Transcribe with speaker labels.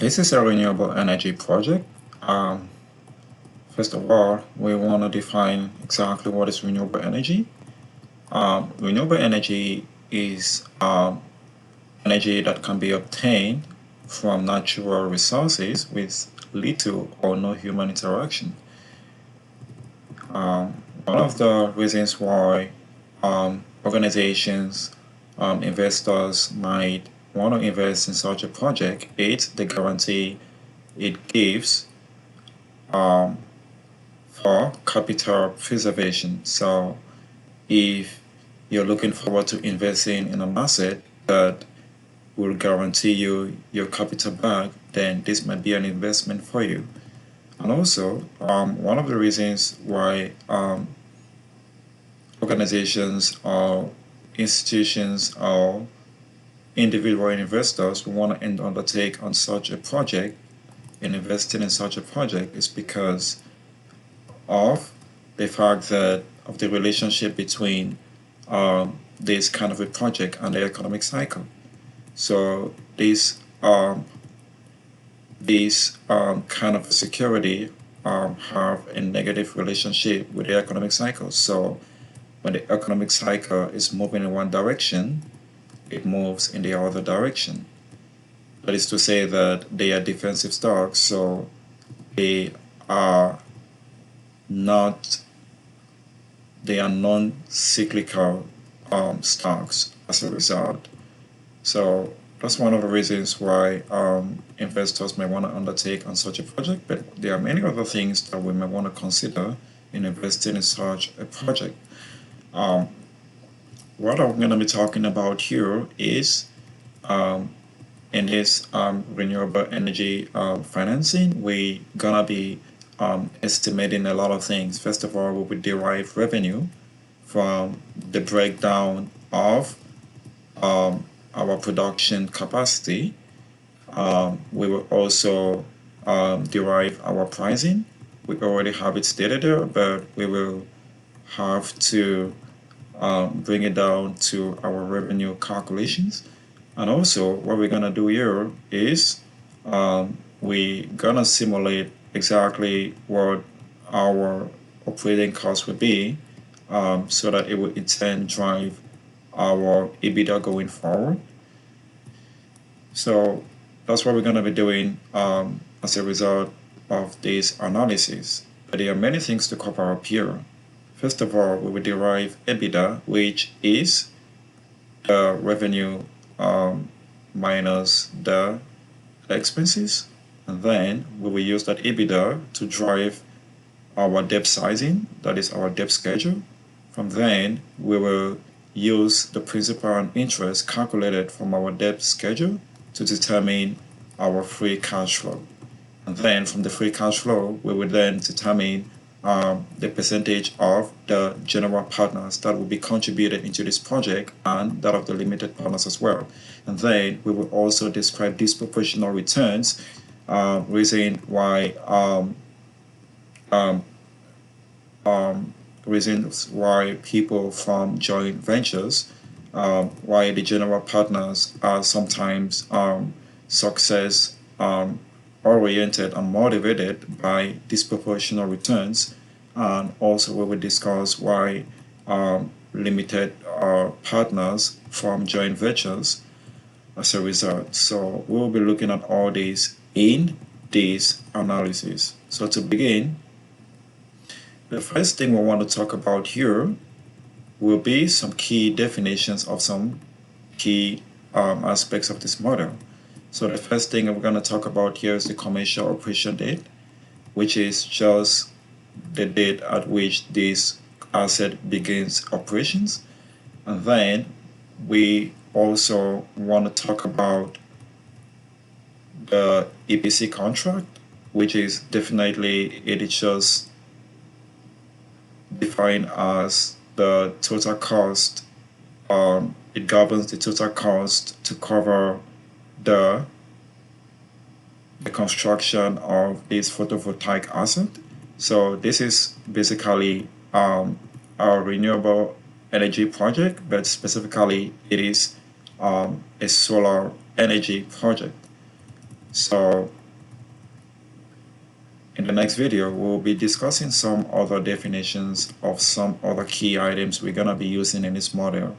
Speaker 1: This is a renewable energy project. Um, First of all, we want to define exactly what is renewable energy. Renewable energy is energy that can be obtained from natural resources with little or no human interaction. One of the reasons why organizations, investors might want to invest in such a project is the guarantee it gives for capital preservation. So if you're looking forward to investing in an asset that will guarantee you your capital back, then this might be an investment for you. And also, one of the reasons why organizations or institutions or individual investors want to undertake on such a project and investing in such a project is because of the fact that of the relationship between this kind of a project and the economic cycle. So this kind of security have a negative relationship with the economic cycle. So when the economic cycle is moving in one direction, it moves in the other direction. That is to say that they are defensive stocks, so they are non-cyclical stocks as a result. So that's one of the reasons why investors may want to undertake on such a project, but there are many other things that we may want to consider in investing in such a project. What I'm going to be talking about here is in this renewable energy financing, we're going to be estimating a lot of things. First of all, we will derive revenue from the breakdown of our production capacity. We will also derive our pricing. We already have it stated there, but we will have to bring it down to our revenue calculations. And also, what we're gonna do here is we're gonna simulate exactly what our operating costs would be so that it would in turn drive our EBITDA going forward. So that's what we're gonna be doing as a result of this analysis. But there are many things to cover up here. First of all, we will derive EBITDA, which is the revenue minus the expenses, and then we will use that EBITDA to drive our debt sizing, that is our debt schedule. From then, we will use the principal and interest calculated from our debt schedule to determine our free cash flow. And then from the free cash flow, we will then determine the percentage of the general partners that will be contributed into this project and that of the limited partners as well. And then we will also describe disproportional returns, reason why reasons why people from joint ventures, why the general partners are sometimes success oriented and motivated by disproportional returns, and also we will discuss why limited partners from joint ventures as a result. So we will be looking at all these in this analysis. So to begin, the first thing we want to talk about here will be some key definitions of some key aspects of this model. So the first thing we're going to talk about here is the commercial operation date, which is just the date at which this asset begins operations. And then we also want to talk about the EPC contract, which is definitely, it is just defined as the total cost. It governs the total cost to cover the construction of this photovoltaic asset. So this is basically a renewable energy project, but specifically it is a solar energy project. So in the next video, we'll be discussing some other definitions of some other key items we're gonna be using in this model.